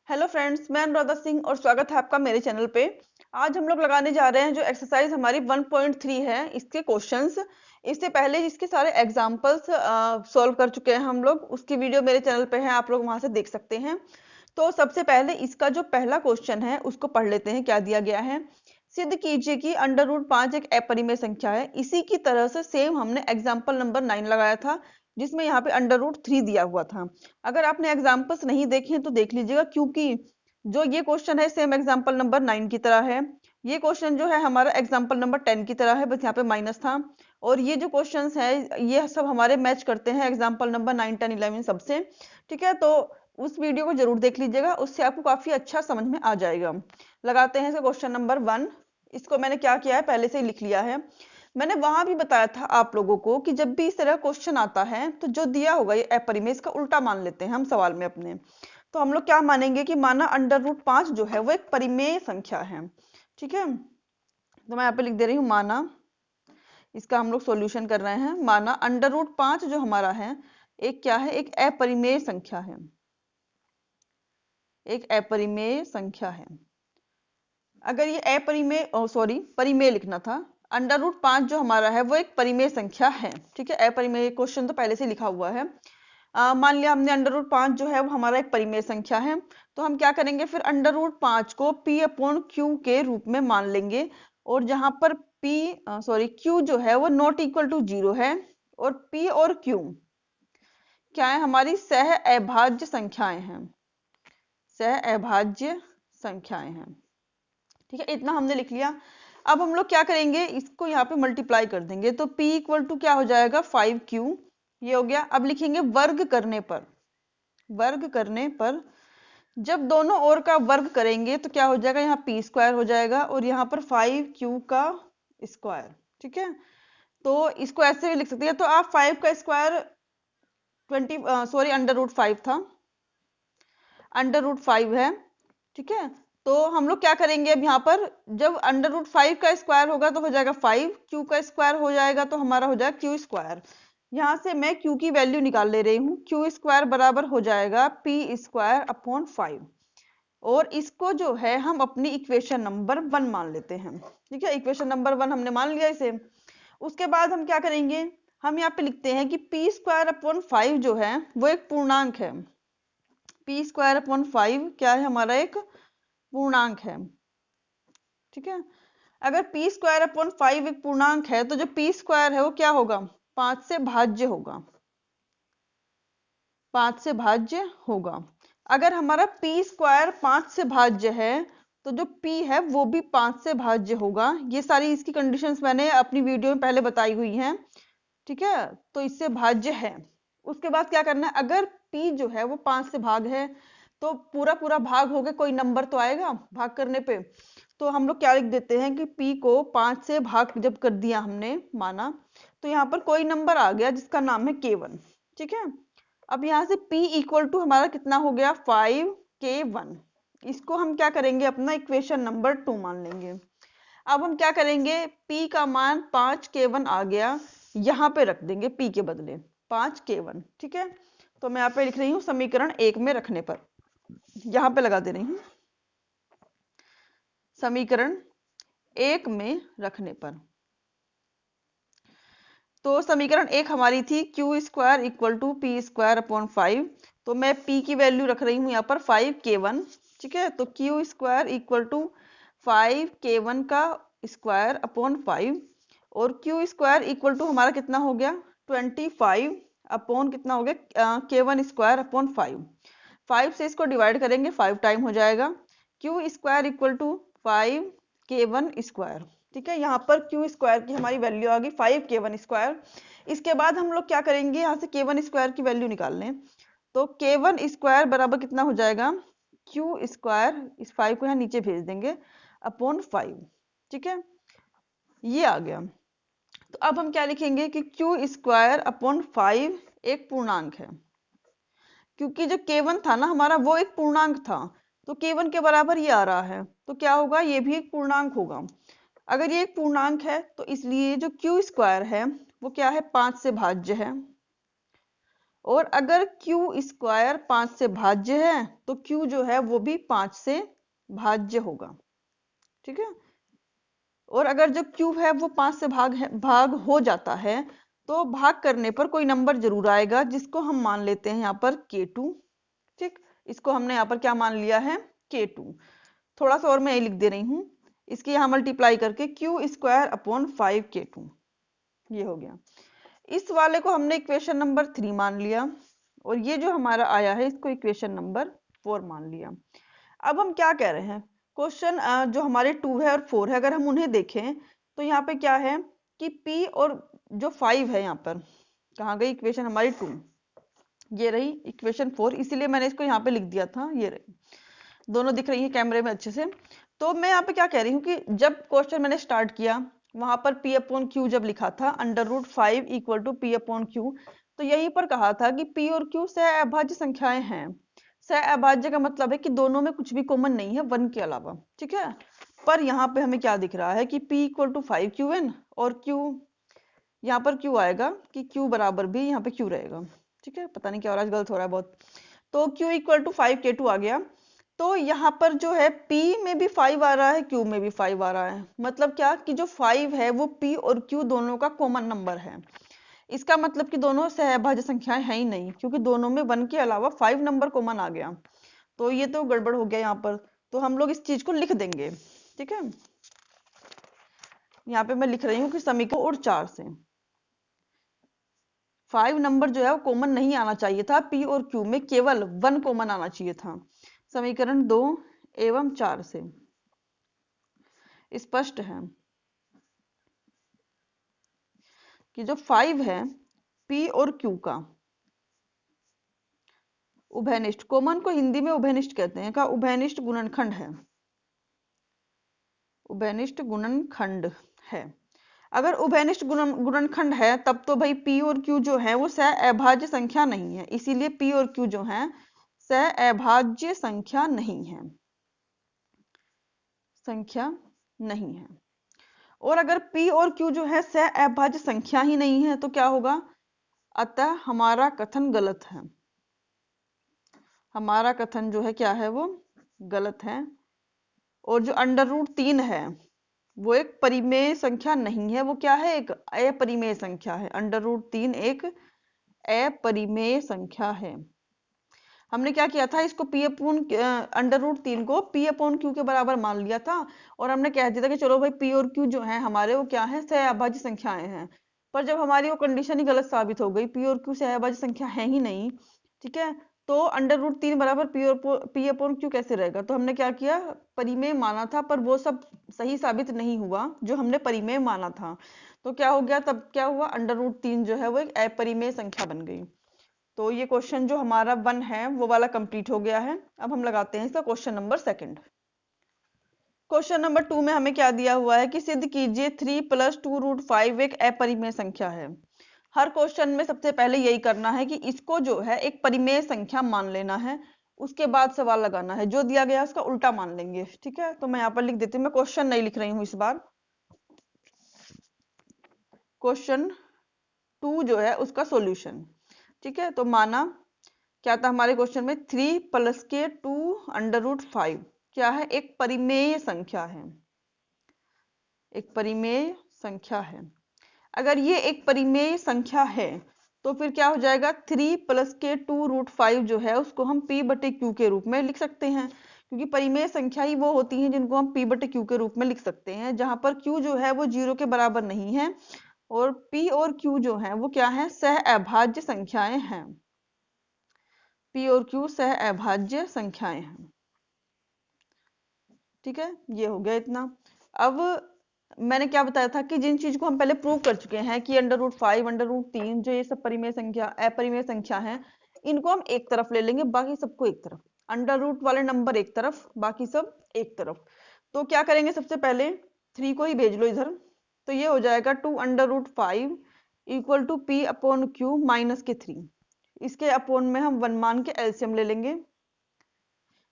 Hello friends, मैं अनुराधा सिंह और स्वागत है आपका मेरे चैनल पे। आज हम लोग लगाने जा रहे हैं जो एक्सरसाइज हमारी 1.3 है, इसके क्वेश्चंस। इससे पहले इसके सारे एग्जांपल्स सॉल्व कर चुके हैं हम लोग। उसकी वीडियो मेरे चैनल पे है, आप लोग वहां से देख सकते हैं। तो सबसे पहले इसका जो पहला क्वेश्चन है उसको पढ़ लेते हैं। क्या दिया गया है? सिद्ध कीजिए कि √5 एक अपरिमेय संख्या है। इसी की तरह से सेम हमने एग्जाम्पल नंबर 9 लगाया था, जिसमें यहाँ पे √3 दिया हुआ था। अगर आपने एग्जाम्पल्स नहीं देखे हैं तो देख लीजिएगा, क्योंकि जो ये क्वेश्चन है सेम एग्जाम्पल नंबर 9 की तरह है। ये क्वेश्चन जो है हमारा एग्जाम्पल नंबर 10 की तरह है, बस यहाँ पे माइनस था। और ये जो क्वेश्चंस है ये सब हमारे मैच करते हैं एग्जाम्पल नंबर 9, 10, 11 सबसे। ठीक है, तो उस वीडियो को जरूर देख लीजिएगा, उससे आपको काफी अच्छा समझ में आ जाएगा। लगाते हैं क्वेश्चन नंबर 1। इसको मैंने क्या किया है, पहले से ही लिख लिया है। मैंने वहां भी बताया था आप लोगों को कि जब भी इस तरह क्वेश्चन आता है तो जो दिया होगा ये अपरिमेय, इसका उल्टा मान लेते हैं हम सवाल में अपने। तो हम लोग क्या मानेंगे कि माना √5 जो है वो एक परिमेय संख्या है। ठीक है, तो मैं यहाँ पे लिख दे रही हूँ माना। इसका हम लोग सॉल्यूशन कर रहे हैं। माना √5 जो हमारा है एक क्या है, एक अपरिमेय संख्या है। एक अपरिमेय संख्या है। अगर ये अपरिमेय, सॉरी परिमेय लिखना था। √5 जो हमारा है वो एक परिमेय संख्या है। ठीक है, अपरिमेय क्वेश्चन तो पहले से लिखा हुआ है। मान लिया हमने √5 जो है वो हमारा एक परिमेय संख्या है, तो हम क्या करेंगे फिर √5 को p/q के रूप में मान लेंगे। और जहां पर q जो है वो नॉट इक्वल टू 0 है, और p और q क्या है, हमारी सह अभाज्य संख्याएं हैं। सह अभाज्य संख्याएं हैं। ठीक है, इतना हमने लिख लिया। अब हम लोग क्या करेंगे, इसको यहाँ पे मल्टीप्लाई कर देंगे, तो p इक्वल टू क्या हो जाएगा, 5q। ये हो गया। अब लिखेंगे वर्ग करने पर। वर्ग करने पर जब दोनों ओर का वर्ग करेंगे तो क्या हो जाएगा, यहाँ p² हो जाएगा और यहाँ पर 5q का स्क्वायर। ठीक है, तो इसको ऐसे भी लिख सकते हैं। तो आप 5 का स्क्वायर 5 था, √5 है। ठीक है, तो हम लोग क्या करेंगे अब यहाँ पर, जब √5 का स्क्वायर होगा तो हो जाएगा 5, q का स्क्वायर हो जाएगा तो हमारा हो जाएगा q²। यहाँ से मैं q की वैल्यू निकाल ले रही हूँ। q² बराबर हो जाएगा p²/5। और इसको जो है हम अपनी इक्वेशन नंबर 1 मान लेते हैं। ठीक है, इक्वेशन नंबर 1 हमने मान लिया इसे। उसके बाद हम क्या करेंगे, हम यहाँ पे लिखते हैं कि p²/5 जो है वो एक पूर्णांक है। p²/5 क्या है, हमारा एक पूर्णांक है। ठीक है, अगर p²/5 एक पूर्णांक है तो जो p² है वो क्या होगा, 5 से भाज्य होगा। 5 से भाज्य होगा। अगर हमारा p² 5 से भाज्य है तो जो p है वो भी 5 से भाज्य होगा। ये सारी इसकी कंडीशंस मैंने अपनी वीडियो में पहले बताई हुई हैं। ठीक है, तो इससे भाज्य है। उसके बाद क्या करना है, अगर p जो है वो 5 से भाग है तो पूरा पूरा भाग हो गया, कोई नंबर तो आएगा भाग करने पे। तो हम लोग क्या लिख देते हैं कि p को 5 से भाग जब कर दिया हमने माना, तो यहाँ पर कोई नंबर आ गया जिसका नाम है k1। ठीक है, अब यहाँ से p इक्वल टू हमारा कितना हो गया, 5k1। इसको हम क्या करेंगे, अपना इक्वेशन नंबर 2 मान लेंगे। अब हम क्या करेंगे, p का मान 5k1 आ गया, यहाँ पे रख देंगे p के बदले 5k1। ठीक है, तो मैं यहाँ पे लिख रही हूँ समीकरण 1 में रखने पर, यहाँ पे लगा दे रही हूँ समीकरण 1 में रखने पर। तो समीकरण 1 हमारी थी q² इक्वल टू p²/5। तो मैं p की वैल्यू रख रही हूँ यहाँ पर 5k1। ठीक है, तो q² इक्वल टू 5k1 का स्क्वायर अपॉन 5, और q² इक्वल टू हमारा कितना हो गया, 25 अपॉन कितना हो गया, k1² अपॉन 5। 5 से इसको डिवाइड करेंगे 5 टाइम हो जाएगा। q² equal to 5k1²। ठीक है, यहाँ पर q² की हमारी वैल्यू आ गई 5k1²। इसके बाद हम लोग क्या करेंगे, यहाँ से k1² की वैल्यू निकाल लें। तो k1² बराबर कितना हो जाएगा, q², इस 5 को यहाँ नीचे भेज देंगे, अपॉन 5। ठीक है, ये आ गया। तो अब हम क्या लिखेंगे कि q²/5 एक पूर्णांक है, क्योंकि जो k1 था ना हमारा वो एक पूर्णांक था, तो k1 के बराबर ये आ रहा है, तो क्या होगा, ये भी एक पूर्णांक होगा। अगर ये एक पूर्णांक है तो इसलिए जो q² है वो क्या है, 5 से भाज्य है। और अगर क्यू स्क्वायर 5 से भाज्य है तो क्यू जो है वो भी 5 से भाज्य होगा। ठीक है, और अगर जो क्यू है वो 5 से भाग हो जाता है तो भाग करने पर कोई नंबर जरूर आएगा जिसको हम मान लेते हैं यहाँ पर K2। ठीक, इसको हमने यहाँ पर क्या मान लिया है, K2। थोड़ा सा और मैं ये लिख दे रही हूँ, इसकी यहाँ मल्टीप्लाई करके क्यू स्क्वायर अपॉन 5K2, ये हो गया। इस वाले को हमने इक्वेशन नंबर 3 मान लिया और ये जो हमारा आया है इसको इक्वेशन नंबर 4 मान लिया। अब हम क्या कह रहे हैं, क्वेश्चन जो हमारे 2 है और 4 है अगर हम उन्हें देखें तो यहाँ पे क्या है कि P और जो 5 है, यहाँ पर कहाँ गई इक्वेशन हमारी 2, ये रही इक्वेशन 4, इसीलिए मैंने इसको यहाँ पे लिख दिया था, ये रही, दोनों दिख रही है कैमरे में अच्छे से। तो मैं यहाँ पे क्या कह रही हूँ कि जब क्वेश्चन मैंने स्टार्ट किया वहां पर P अपॉन Q जब लिखा था √5 equal to P upon Q, तो यहीं पर कहा था कि P और Q सह अभाज्य संख्याएं हैं। सह अभाज्य का मतलब है कि दोनों में कुछ भी कॉमन नहीं है 1 के अलावा। ठीक है, पर यहाँ पे हमें क्या दिख रहा है कि P इक्वल टू 5QN और Q, यहाँ पर Q आएगा कि Q बराबर भी यहाँ पे Q रहेगा। ठीक है, पता नहीं क्या हो रहा है, गलत हो रहा है बहुत। तो Q इक्वल टू 5K2 आ गया। तो यहाँ पर जो है P में भी 5 आ रहा है, Q में भी 5 आ रहा है, मतलब क्या कि जो 5 है वो P और Q दोनों का कॉमन नंबर है। इसका मतलब कि दोनों सहअभाज्य संख्याएं हैं ही नहीं, क्योंकि दोनों में 1 के अलावा 5 नंबर कॉमन आ गया, तो ये तो गड़बड़ हो गया यहाँ पर। तो हम लोग इस चीज को लिख देंगे। ठीक है, यहाँ पे मैं लिख रही हूँ कि समीकरण और 4 से 5 नंबर जो है वो कॉमन नहीं आना चाहिए था, P और Q में केवल 1 कॉमन आना चाहिए था। समीकरण 2 एवं 4 से स्पष्ट है कि जो 5 है P और Q का उभयनिष्ठ, कॉमन को हिंदी में उभयनिष्ठ कहते हैं, का उभयनिष्ठ गुणनखंड है, उभयनिष्ठ गुणनखंड है। अगर उभयनिष्ठ गुणनखंड है तब तो भाई P और Q जो है वो सह अभाज्य संख्या नहीं है, इसीलिए P और Q जो है सह अभाज्य संख्या नहीं है, संख्या नहीं है। और अगर P और Q जो है सह अभाज्य संख्या ही नहीं है तो क्या होगा, अतः हमारा कथन गलत है, हमारा कथन जो है क्या है वो गलत है। और जो √3 है वो एक परिमेय संख्या नहीं है, वो क्या है, एक अपरिमेय संख्या है। √3 एक अपरिमेय संख्या है। हमने क्या किया था, इसको P अपॉन √3 को P अपॉन Q के बराबर मान लिया था और हमने कह दिया था कि चलो भाई P और Q जो है हमारे वो क्या है, सहअभाज्य संख्याएं हैं। पर जब हमारी वो कंडीशन ही गलत साबित हो गई, P और Q सहअभाज्य संख्या है ही नहीं, ठीक है, तो √3 बराबर P अपॉन Q कैसे रहेगा। तो हमने क्या किया, परिमेय माना था, पर वो सब सही साबित नहीं हुआ जो हमने परिमेय माना था। तो क्या हो गया, तब क्या हुआ, √3 जो है वो एक अपरिमेय संख्या बन गई। तो ये क्वेश्चन जो हमारा 1 है वो वाला कंप्लीट हो गया है। अब हम लगाते हैं इसका क्वेश्चन नंबर 2। क्वेश्चन नंबर 2 में हमें क्या दिया हुआ है कि सिद्ध कीजिए 3 + 2√5 एक अपरिमेय संख्या है। हर क्वेश्चन में सबसे पहले यही करना है कि इसको जो है एक परिमेय संख्या मान लेना है, उसके बाद सवाल लगाना है, जो दिया गया है उसका उल्टा मान लेंगे। ठीक है, तो मैं यहाँ पर लिख देती हूँ, मैं क्वेश्चन नहीं लिख रही हूँ इस बार। क्वेश्चन 2 जो है उसका सॉल्यूशन। ठीक है, तो माना क्या था हमारे क्वेश्चन में, 3 + के 2√5 क्या है, एक परिमेय संख्या है, एक परिमेय संख्या है। अगर ये एक परिमेय संख्या है तो फिर क्या हो जाएगा, 3 + के 2√5 जो है उसको हम P/Q के रूप में लिख सकते हैं, क्योंकि परिमेय संख्या ही वो होती हैं जिनको हम P/Q के रूप में लिख सकते हैं, जहां पर Q जो है वो 0 के बराबर नहीं है और P और Q जो है वो क्या है, सह अभाज्य संख्याएं हैं। P और Q सह अभाज्य संख्याएं हैं। ठीक है, ये हो गया इतना। अब मैंने क्या बताया था कि जिन चीज को हम पहले प्रूव कर चुके हैं कि √5 √3 जो ये सब परिमेय संख्या अपरिमेय संख्या है, इनको हम एक तरफ ले लेंगे, बाकी सबको एक तरफ, अंडर रूट वाले नंबर एक तरफ, बाकी सब एक तरफ। तो क्या करेंगे, सबसे पहले 3 को ही भेज लो इधर, तो ये हो जाएगा 2√5 equal to P upon Q -3। इसके अपोन में हम 1 मान के एलसीएम ले लेंगे,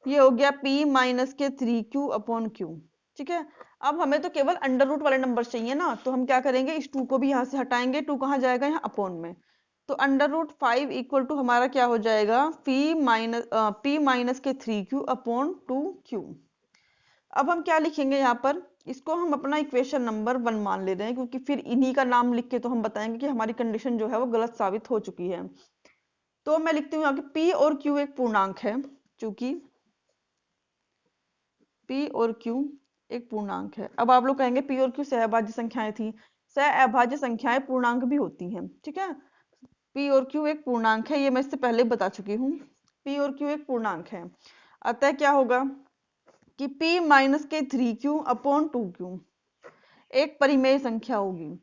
ये हो गया P -3Q अपॉन Q। ठीक है, अब हमें तो केवल अंडर रूट वाले नंबर चाहिए ना, तो हम क्या करेंगे, इस 2 को भी यहाँ से हटाएंगे, 2 कहाँ जाएगा, यहाँ अपोन में, तो अंडर रूट 5 इक्वल टू हमारा क्या हो जाएगा, पी माइनस के 3q अपॉन 2q। अब हम क्या लिखेंगे यहाँ पर, इसको हम अपना इक्वेशन नंबर 1 मान ले रहे हैं, क्योंकि फिर इन्हीं का नाम लिख के तो हम बताएंगे कि हमारी कंडीशन जो है वो गलत साबित हो चुकी है। तो मैं लिखती हूँ यहाँ कि p और q एक पूर्णांक है, चूंकि p और q एक पूर्णांक है। अब आप लोग कहेंगे p और q सहअभाज्य संख्याएं थी, सहअभाज्य संख्याएं पूर्णांक भी होती हैं, ठीक है। p और q एक पूर्णांक है, ये मैं इससे पहले बता चुकी हूँ, p और q एक पूर्णांक है। अतः क्या होगा कि p माइनस के 3q अपॉन 2q एक परिमेय संख्या होगी।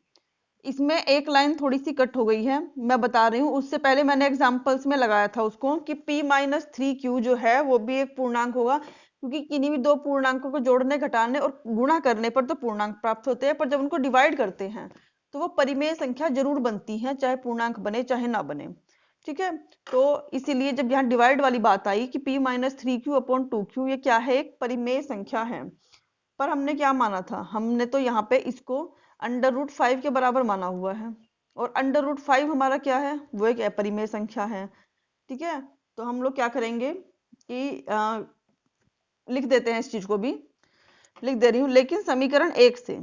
इसमें एक लाइन थोड़ी सी कट हो गई है, मैं बता रही हूँ, उससे पहले मैंने एग्जांपल्स में लगाया था उसको कि p माइनस 3q जो है वो भी एक पूर्णांक होगा, क्योंकि किन्हीं भी दो पूर्णांकों को जोड़ने, घटाने और गुणा करने पर तो पूर्णांक प्राप्त होते हैं, पर जब उनको डिवाइड करते हैं तो वो परिमेय संख्या जरूर बनती है, चाहे पूर्णांक बने चाहे ना बने, ठीक है। तो इसीलिए जब यहाँ डिवाइड वाली बात आई कि p minus 3q upon 2q ये क्या है, एक परिमेय संख्या है। पर हमने क्या माना था, हमने तो यहाँ पे इसको अंडर रूट 5 के बराबर माना हुआ है, और अंडर रूट 5 हमारा क्या है, वो एक अपरिमेय संख्या है, ठीक है। तो हम लोग क्या करेंगे कि लिख देते हैं, इस चीज को भी लिख दे रही हूँ, लेकिन समीकरण 1 से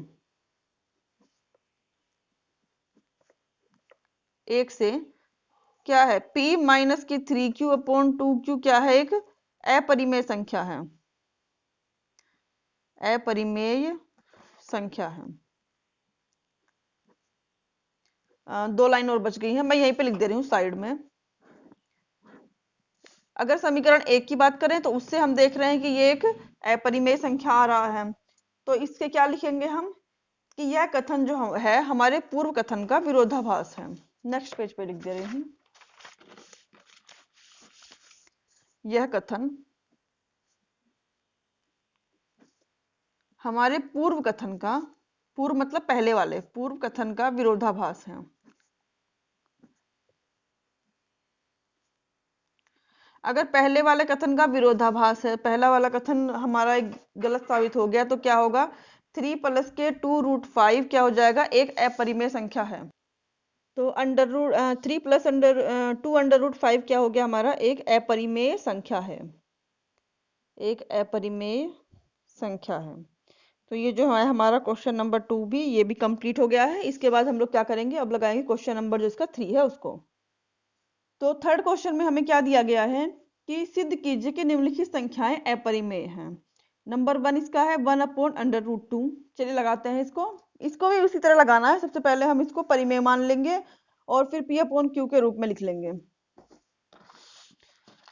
क्या है, p माइनस की 3q अपॉन 2q क्या है, एक अपरिमेय संख्या है, अपरिमेय संख्या है। दो लाइन और बच गई है, मैं यहीं पे लिख दे रही हूँ साइड में। अगर समीकरण 1 की बात करें तो उससे हम देख रहे हैं कि ये एक अपरिमेय संख्या आ रहा है, तो इसके क्या लिखेंगे हम कि यह कथन जो है हमारे पूर्व कथन का विरोधाभास है। नेक्स्ट पेज पे लिख दे रही हूँ, यह कथन हमारे पूर्व कथन का, पूर्व मतलब पहले वाले, पूर्व कथन का विरोधाभास है। अगर पहले वाले कथन का विरोधाभास है, पहला वाला कथन हमारा एक गलत साबित हो गया, तो क्या होगा, 3 प्लस के 2 रूट 5 क्या हो जाएगा, एक अपरिमेय संख्या है। तो under root 3 plus two under root 5 क्या हो गया हमारा, एक अपरिमेय संख्या है, एक अपरिमेय संख्या है। तो ये जो है हमारा क्वेश्चन नंबर 2 भी, ये भी कंप्लीट हो गया है। इसके बाद हम लोग क्या करेंगे, अब लगाएंगे क्वेश्चन नंबर जो इसका 3 है उसको। तो थर्ड क्वेश्चन में हमें क्या दिया गया है कि सिद्ध कीजिए कि निम्नलिखित संख्याएं अपरिमेय हैं। नंबर 1 इसका है 1 अपॉन अंडर रूट 2। चलिए लगाते हैं इसको, इसको भी उसी तरह लगाना है। सबसे पहले हम इसको परिमेय मान लेंगे और फिर p अपॉन q के रूप में लिख लेंगे।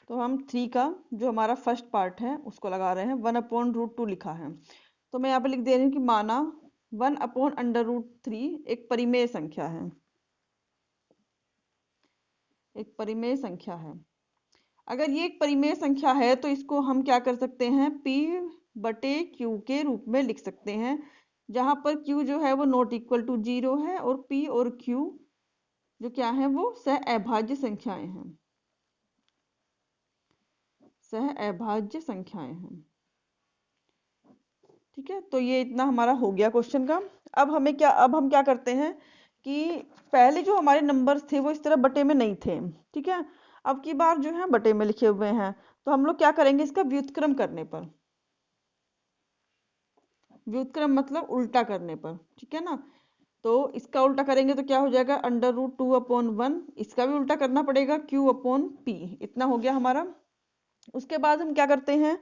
तो हम 3 का जो हमारा फर्स्ट पार्ट है उसको लगा रहे हैं, 1 अपॉन रूट 2 लिखा है, तो मैं यहाँ पे लिख दे रही हूँ कि माना 1 अपॉन अंडर रूट 3 एक परिमेय संख्या है, एक परिमेय संख्या है। अगर ये एक परिमेय संख्या है तो इसको हम क्या कर सकते हैं, p बटे q के रूप में लिख सकते हैं, जहां पर q जो है वो नॉट इक्वल टू 0 है और p और q जो क्या है वो सहअभाज्य संख्याएं हैं, सहअभाज्य संख्याएं हैं, ठीक है। तो ये इतना हमारा हो गया क्वेश्चन का। अब हमें क्या, अब हम क्या करते हैं कि पहले जो हमारे नंबर्स थे वो इस तरह बटे में नहीं थे, ठीक है। अब की बार जो है बटे में लिखे हुए हैं, तो हम लोग क्या करेंगे, इसका व्युत्क्रम करने पर, व्युत्क्रम मतलब उल्टा करने पर, ठीक है ना। तो इसका उल्टा करेंगे तो क्या हो जाएगा, अंडर रूट 2 अपॉन 1, इसका भी उल्टा करना पड़ेगा, q अपॉन p, इतना हो गया हमारा। उसके बाद हम क्या करते हैं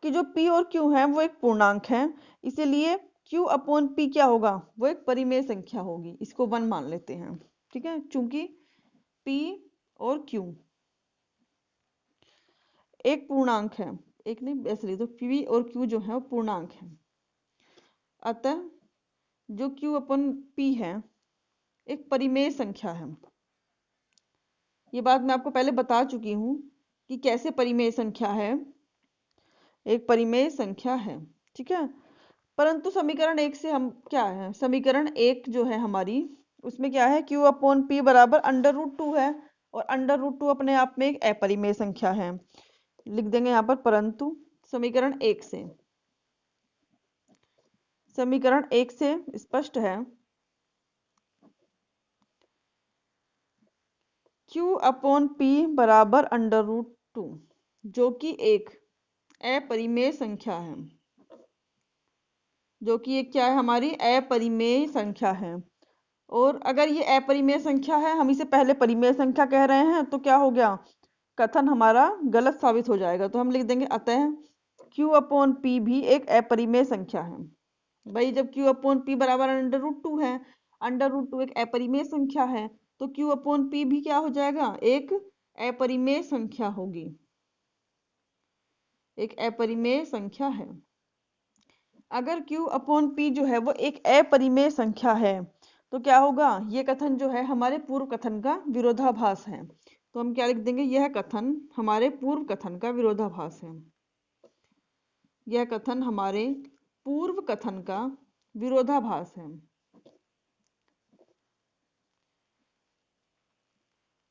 कि जो p और q है वो एक पूर्णांक है, इसीलिए q अपॉन p क्या होगा, वो एक परिमेय संख्या होगी, इसको 1 मान लेते हैं, ठीक है। चूंकि p और q एक पूर्णांक है, एक नहीं ऐसे लिख दो, p और q जो है वो पूर्णांक है, अतः जो q अपन p है एक परिमेय संख्या है। ये बात मैं आपको पहले बता चुकी हूँ कि कैसे परिमेय संख्या है, एक परिमेय संख्या है, ठीक है। परंतु समीकरण 1 से हम क्या है, समीकरण 1 जो है हमारी उसमें क्या है, q अपॉन p बराबर अंडर रूट 2 है, और अंडर रूट 2 अपने आप में एक अपरिमेय संख्या है। लिख देंगे यहाँ पर परंतु समीकरण 1 से, समीकरण 1 से स्पष्ट है Q अपॉन P बराबर अंडर रूट 2, जो कि एक अपरिमेय संख्या है, जो कि एक क्या है हमारी अपरिमेय संख्या है। और अगर ये अपरिमेय संख्या है, हम इसे पहले परिमेय संख्या कह रहे हैं, तो क्या हो गया, कथन हमारा गलत साबित हो जाएगा। तो हम लिख देंगे अतः Q अपॉन P भी एक अपरिमेय संख्या है। भाई जब Q अपॉन P बराबर अंडर रूट 2 है, अंडर रूट 2 एक अपरिमेय संख्या है, तो Q अपॉन P भी क्या हो जाएगा, एक अपरिमेय संख्या होगी, एक अपरिमेय संख्या है। अगर Q अपॉन P जो है वो एक अपरिमेय संख्या है, तो क्या होगा, ये कथन जो है हमारे पूर्व कथन का विरोधाभास है। तो हम क्या लिख देंगे, यह कथन हमारे पूर्व कथन का विरोधाभास है, यह कथन हमारे पूर्व कथन का विरोधाभास है।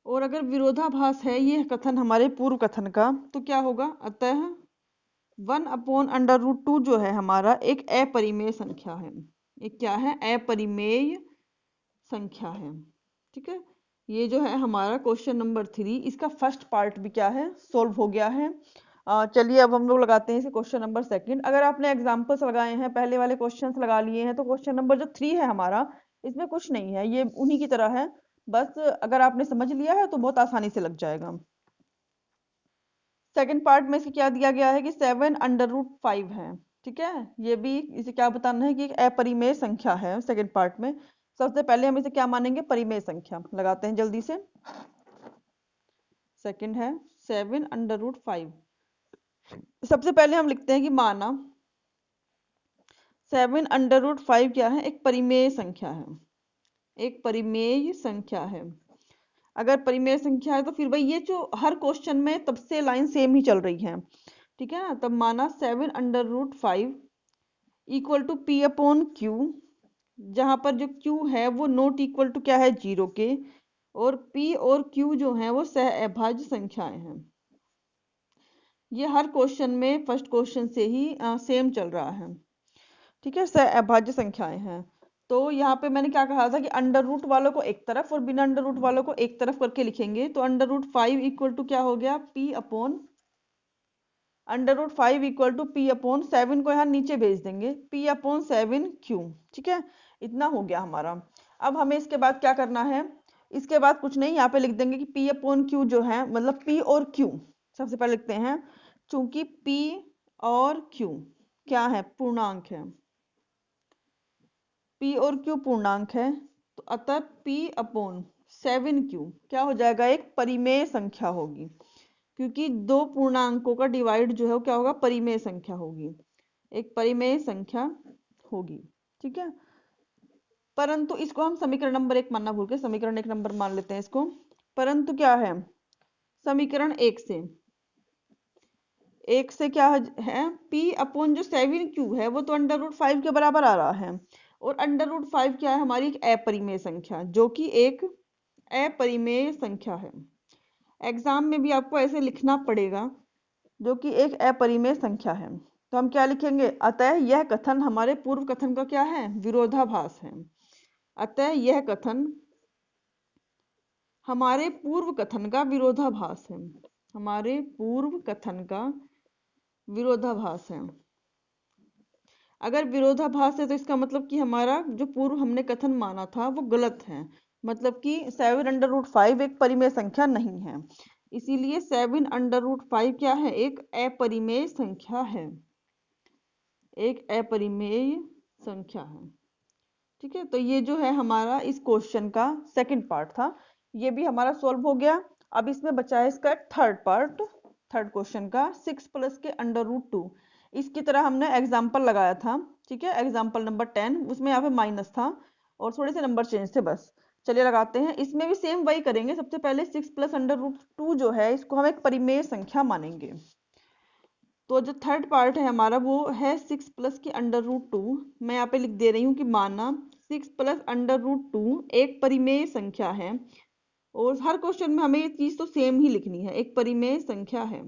और अगर विरोधाभास है यह कथन हमारे पूर्व कथन का, तो क्या होगा, अतः 1 अपॉन अंडर रूट 2 जो है हमारा एक अपरिमेय संख्या है, एक क्या है, अपरिमेय संख्या है। ठीक है, ये जो है हमारा क्वेश्चन नंबर 3, इसका फर्स्ट पार्ट भी क्या है, सोल्व हो गया है। चलिए अब हम लोग लगाते हैं इसे क्वेश्चन नंबर 2। अगर आपने एग्जांपल्स लगाए हैं, पहले वाले क्वेश्चंस लगा लिए हैं, तो क्वेश्चन नंबर जो 3 है हमारा, इसमें कुछ नहीं है, ये उन्हीं की तरह है। बस अगर आपने समझ लिया है तो बहुत आसानी से लग जाएगा। सेकंड पार्ट में इसके क्या दिया गया है कि 7 अंडर रूट 5 है। ठीक है, ये भी इसे क्या बताना है कि एक अपरिमेय संख्या है। सेकंड पार्ट में सबसे पहले हम इसे क्या मानेंगे, परिमेय संख्या। लगाते हैं जल्दी से। सेकंड है 7 अंडर रूट 5। सबसे पहले हम लिखते हैं कि माना 7 अंडर रूट 5 क्या है, एक परिमेय संख्या है, एक परिमेय संख्या है। अगर परिमेय संख्या है तो फिर भाई ये जो हर क्वेश्चन में तब से लाइन सेम ही चल रही है। ठीक है ना, तब माना 7 under root 5 equal to P upon Q, जहां पर जो Q है वो नॉट इक्वल टू क्या है, 0 के, और P और Q जो है वो सह अभाज्य संख्याएं हैं। ये हर क्वेश्चन में फर्स्ट क्वेश्चन से ही सेम चल रहा है। ठीक है, सह अभाज्य संख्याएं हैं। तो यहाँ पे मैंने क्या कहा था कि अंडर रूट वालों को एक तरफ और बिना अंडर रूट वालों को एक तरफ करके लिखेंगे। तो अंडर रूट 5 इक्वल टू क्या हो गया, P upon under root 5 equal to P upon 7 को यहाँ नीचे भेज देंगे, P अपॉन 7 Q। ठीक है, इतना हो गया हमारा। अब हमें इसके बाद क्या करना है, इसके बाद कुछ नहीं, यहाँ पे लिख देंगे कि P अपॉन Q जो है, मतलब P और Q सबसे पहले लिखते हैं, चूंकि P और Q क्या है, पूर्णांक है, P और Q पूर्णांक है, तो अतः P अपॉन 7Q क्या हो जाएगा, एक परिमेय संख्या होगी, क्योंकि दो पूर्णांकों का डिवाइड जो है वो क्या होगा, परिमेय संख्या होगी, एक परिमेय संख्या होगी। ठीक है, परंतु इसको हम समीकरण नंबर 1 मानना भूल के समीकरण 1 नंबर मान लेते हैं इसको। परंतु क्या है, समीकरण 1 से क्या है, P अपॉन जो 7Q है वो तो अंडर रूट 5 के बराबर आ रहा है, और अंडर रूट 5 क्या है, हमारी एक अपरिमेय संख्या, जो कि एक अपरिमेय संख्या है। एग्जाम में भी आपको ऐसे लिखना पड़ेगा, जो कि एक अपरिमेय संख्या है। तो हम क्या लिखेंगे, अतः यह कथन हमारे पूर्व कथन का क्या है, विरोधाभास है। अतः यह कथन हमारे पूर्व कथन का विरोधाभास है, हमारे पूर्व कथन का विरोधाभास है। अगर विरोधाभास है तो इसका मतलब कि हमारा जो पूर्व हमने कथन माना था वो गलत है, मतलब कि 7 अंडर रूट 5 एक परिमेय संख्या नहीं है। इसीलिए 7 अंडर रूट 5 क्या है, एक अपरिमेय संख्या है, एक अपरिमेय संख्या है। ठीक है, तो ये जो है हमारा इस क्वेश्चन का सेकंड पार्ट था, ये भी हमारा सॉल्व हो गया। अब इसमें बचा है इसका थर्ड पार्ट, थर्ड क्वेश्चन का 6 प्लस के अंडर रूट 2। इसकी तरह हमने एग्जाम्पल लगाया था। ठीक है, एग्जाम्पल नंबर 10, उसमें यहाँ पे माइनस था और थोड़े से नंबर चेंज थे बस। चलिए लगाते हैं, इसमें भी सेम वही करेंगे। सबसे पहले 6 प्लस अंडर रूट 2 जो है इसको हम एक परिमेय संख्या मानेंगे। तो जो थर्ड पार्ट है हमारा वो है 6 प्लस के अंडर रूट 2। मैं यहाँ पे लिख दे रही हूँ कि माना 6 प्लस अंडर रूट 2 एक परिमेय संख्या है, और हर क्वेश्चन में हमें ये चीज तो सेम ही लिखनी है, एक परिमेय संख्या है।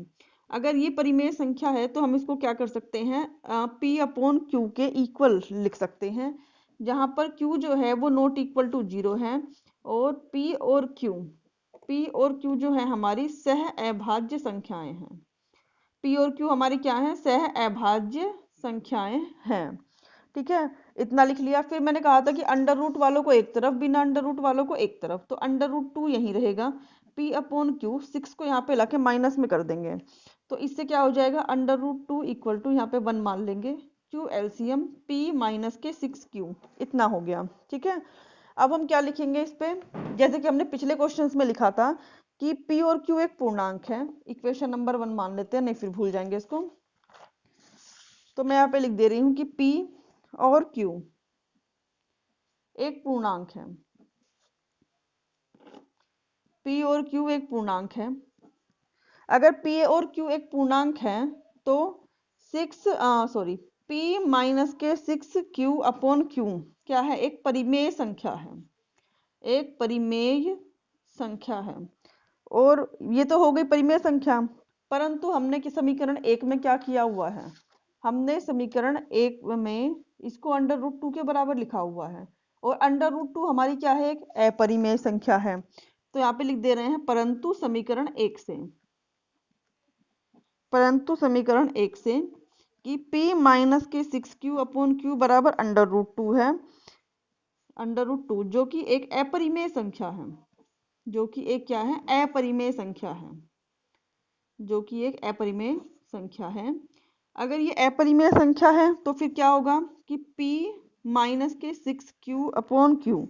अगर ये परिमेय संख्या है तो हम इसको क्या कर सकते हैं, P अपॉन Q के इक्वल लिख सकते हैं, जहां पर Q जो है वो नॉट इक्वल टू 0 है, और P और Q P और Q जो है हमारी सह अभाज्य संख्याएं हैं। P और Q हमारी क्या है? सह अभाज्य संख्याएं हैं। ठीक है, इतना लिख लिया। फिर मैंने कहा था कि अंडर रूट वालों को एक तरफ, बिना अंडर रूट वालों को एक तरफ, तो अंडर रूट 2 यहीं रहेगा। P अपॉन Q 6 को यहाँ पे लाके माइनस में कर देंगे, तो इससे क्या हो जाएगा? अंडर रूट 2 इक्वल टू यहाँ पे 1 मान लेंगे। Q एलसीएम P माइनस के 6Q, इतना हो गया। ठीक है, अब हम क्या लिखेंगे इस पे? जैसे कि हमने पिछले क्वेश्चंस में लिखा था कि P और Q एक पूर्णांक है, इक्वेशन नंबर 1 मान लेते हैं, नहीं फिर भूल जाएंगे इसको। तो मैं यहाँ पे लिख दे रही हूँ कि P और Q एक पूर्णांक है। P और Q एक पूर्णांक है। अगर P और Q एक पूर्णांक है तो P माइनस के 6Q अपॉन Q क्या है? एक परिमेय संख्या है, एक परिमेय संख्या है। और ये तो हो गई परिमेय संख्या, परंतु हमने कि समीकरण 1 में क्या किया हुआ है? हमने समीकरण 1 में इसको अंडर रूट 2 के बराबर लिखा हुआ है, और अंडर रूट 2 हमारी क्या है? एक अपरिमेय संख्या है। तो यहाँ पे लिख दे रहे हैं परंतु समीकरण 1 से, परंतु समीकरण 1 से कि P माइनस के 6Q अपॉन Q बराबर अंडर रूट 2 है, अंडर रूट 2 जो कि एक अपरिमेय संख्या है, जो कि एक क्या है? अपरिमेय संख्या है, जो कि एक अपरिमेय संख्या है। अगर ये अपरिमेय संख्या है तो फिर क्या होगा कि P माइनस के 6Q अपॉन Q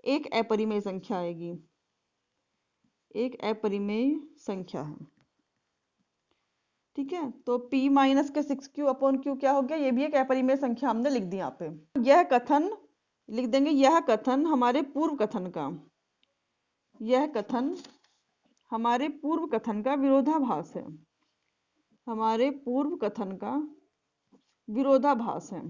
एक अपरिमेय संख्या आएगी, एक अपरिमेय संख्या है। ठीक है, तो P माइनस के 6Q अपॉन Q क्या हो गया? ये भी एक अपरिमेय संख्या हमने लिख दी यहाँ पे। यह कथन लिख देंगे, यह कथन हमारे पूर्व कथन का, यह कथन हमारे पूर्व कथन का विरोधाभास है, हमारे पूर्व कथन का विरोधाभास है।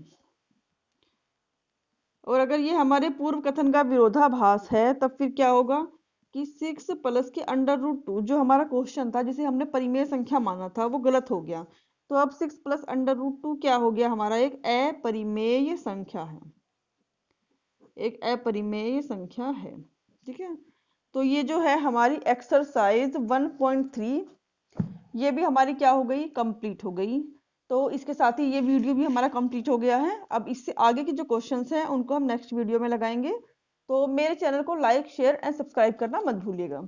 और अगर ये हमारे पूर्व कथन का विरोधाभास है तब फिर क्या होगा कि 6 प्लस के अंडर रूट 2 जो हमारा क्वेश्चन था, जिसे हमने परिमेय संख्या माना था, वो गलत हो गया। तो अब 6 प्लस अंडर रूट 2 क्या हो गया? हमारा एक अपरिमेय संख्या है, एक अपरिमेय संख्या है। ठीक है, तो ये जो है हमारी एक्सरसाइज 1.3 ये भी हमारी क्या हो गई? कंप्लीट हो गई। तो इसके साथ ही ये वीडियो भी हमारा कंप्लीट हो गया है। अब इससे आगे के जो क्वेश्चंस हैं उनको हम नेक्स्ट वीडियो में लगाएंगे। तो मेरे चैनल को लाइक, शेयर एंड सब्सक्राइब करना मत भूलिएगा।